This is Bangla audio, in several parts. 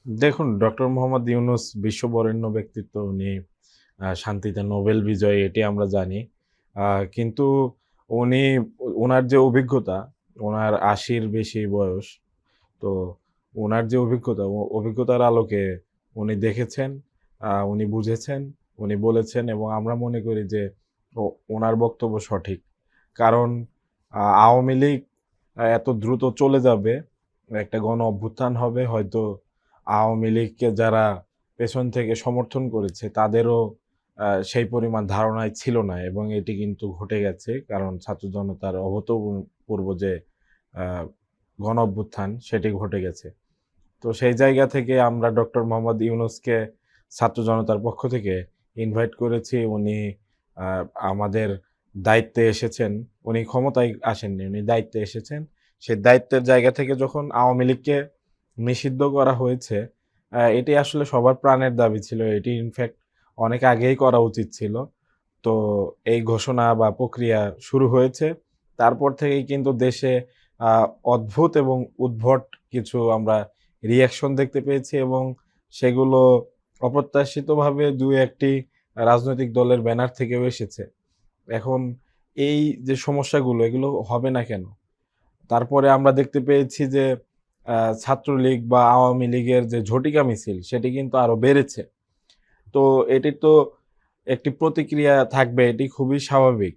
দেখুন, ডক্টর মোহাম্মদ ইউনূস বিশ্ববরেণ্য ব্যক্তিত্ব। উনি শান্তিতে নোবেল বিজয়ী এটি আমরা জানি। কিন্তু উনি উনার যে অভিজ্ঞতা, উনার ৮০ র বেশি বয়স। তো উনার যে অভিজ্ঞতা, অভিজ্ঞতার আলোকে উনি দেখেছেন, উনি বুঝেছেন, উনি বলেছেন এবং আমরা মনে করি যে উনার বক্তব্য সঠিক। কারণ আওয়ামী লীগ এত দ্রুত চলে যাবে, একটা গণ অভ্যুত্থান হবে হয়তো আওয়ামী লীগকে যারা পেছন থেকে সমর্থন করেছে তাদেরও সেই পরিমাণ ধারণাই ছিল না এবং এটি কিন্তু ঘটে গেছে। কারণ ছাত্র জনতার অভূতপূর্ব যে আ গণ অভ্যুত্থান সেটি ঘটে গেছে। তো সেই জায়গা থেকে আমরা ডক্টর মোহাম্মদ ইউনূসকে ছাত্র জনতার পক্ষ থেকে ইনভাইট করেছি। উনি আ আমাদের দায়িত্বে এসেছেন। উনি ক্ষমতায় আসেননি, উনি দায়িত্বে এসেছেন। সেই দায়িত্বের জায়গা থেকে যখন আওয়ামী লীগকে নিষিদ্ধ করা হয়েছে, এটি আসলে সবার প্রাণের দাবি ছিল। এটি ইনফ্যাক্ট অনেক আগেই করা উচিত ছিল। তো এই ঘোষণা বা প্রক্রিয়া শুরু হয়েছে। তারপর থেকেই কিন্তু দেশে আ অদ্ভুত এবং উদ্ভট কিছু আমরা রিঅ্যাকশন দেখতে পেয়েছি এবং সেগুলো অপ্রত্যাশিতভাবে ২-১ টি রাজনৈতিক দলের ব্যানার থেকেও এসেছে। এখন এই যে সমস্যাগুলো এগুলো হবে না কেন? তারপরে আমরা দেখতে পেয়েছি যে ছাত্রলীগ বা আওয়ামী লীগের যে ঝটিকা মিছিল সেটি কিন্তু আরো বেড়েছে। তো এটির তো একটি প্রতিক্রিয়া থাকবে, এটি খুবই স্বাভাবিক।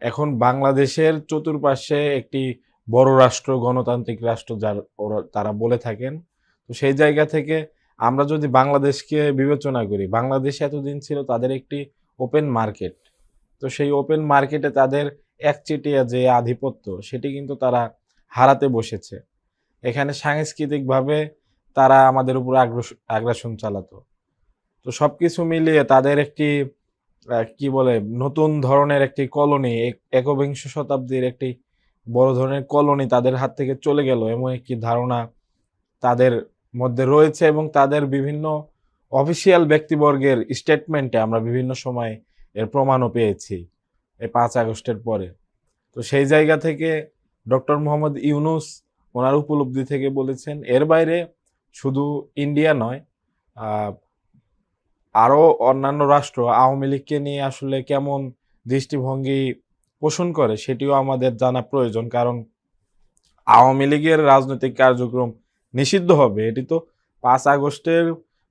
এখন বাংলাদেশের চতুর্পার্শ্বে একটি বড় রাষ্ট্র, গণতান্ত্রিক রাষ্ট্র তারা বলে থাকেন। তো সেই জায়গা থেকে আমরা যদি বাংলাদেশকে বিবেচনা করি, বাংলাদেশ এতদিন ছিল তাদের একটি ওপেন মার্কেট। তো সেই ওপেন মার্কেটে তাদের একচেটিয়া যে আধিপত্য সেটি কিন্তু তারা হারাতে বসেছে। এখানে সাংস্কৃতিকভাবে তারা আমাদের উপর আগ্রাসন চালাতো। তো সবকিছু মিলিয়ে তাদের একটি কি বলে নতুন ধরনের একটি কলোনি একবিংশ শতাব্দীর একটি বড় ধরনের কলোনি তাদের হাত থেকে চলে গেল এমন একটি ধারণা তাদের মধ্যে রয়েছে এবং তাদের বিভিন্ন অফিসিয়াল ব্যক্তিবর্গের স্টেটমেন্টে আমরা বিভিন্ন সময় এর প্রমাণও পেয়েছি এই ৫ আগস্টের পরে। তো সেই জায়গা থেকে ডক্টর মোহাম্মদ ইউনূস ওনার উপলব্ধি থেকে বলেছেন। এর বাইরে শুধু ইন্ডিয়া নয়, আ আরো অন্যান্য রাষ্ট্র আওয়ামী লীগকে নিয়ে আসলে কেমন দৃষ্টিভঙ্গি পোষণ করে সেটিও আমাদের জানা প্রয়োজন। কারণ আওয়ামী লীগের রাজনৈতিক কার্যক্রম নিষিদ্ধ হবে এটি তো ৫ আগস্টের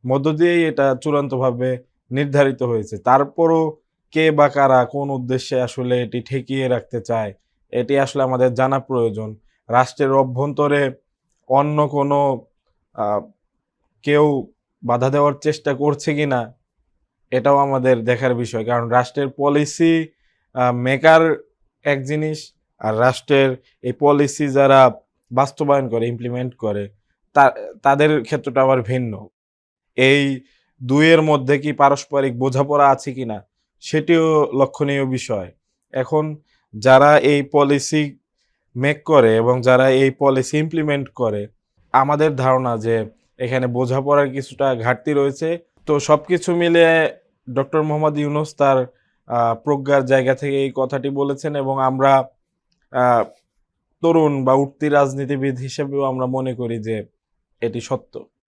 মধ্য দিয়েই এটা চূড়ান্তভাবে নির্ধারিত হয়েছে। তারপরও কে বা কারা কোন উদ্দেশ্যে আসলে এটি ঠেকিয়ে রাখতে চায়, এটি আসলে আমাদের জানা প্রয়োজন। রাষ্ট্রের অভ্যন্তরে অন্য কোনো আ কেউ বাধা দেওয়ার চেষ্টা করছে কিনা এটাও আমাদের দেখার বিষয়। কারণ রাষ্ট্রের পলিসি মেকার এক জিনিস, আর রাষ্ট্রের এই পলিসি যারা বাস্তবায়ন করে, ইমপ্লিমেন্ট করে তা তাদের ক্ষেত্রটা আবার ভিন্ন। এই ২ এর মধ্যে কি পারস্পরিক বোঝাপড়া আছে কিনা সেটিও লক্ষণীয় বিষয়। এখন যারা এই পলিসি মেক করে এবং যারা এই পলিসি ইমপ্লিমেন্ট করে, আমাদের ধারণা যে এখানে বোঝাপড়ার কিছুটা ঘাটতি রয়েছে। তো সবকিছু মিলিয়ে ডক্টর মোহাম্মদ ইউনূস তার প্রজ্ঞার জায়গা থেকে এই কথাটি বলেছেন এবং আমরা আ তরুণ বা উঠতি রাজনীতিবিদ হিসেবেও আমরা মনে করি যে এটি সত্য।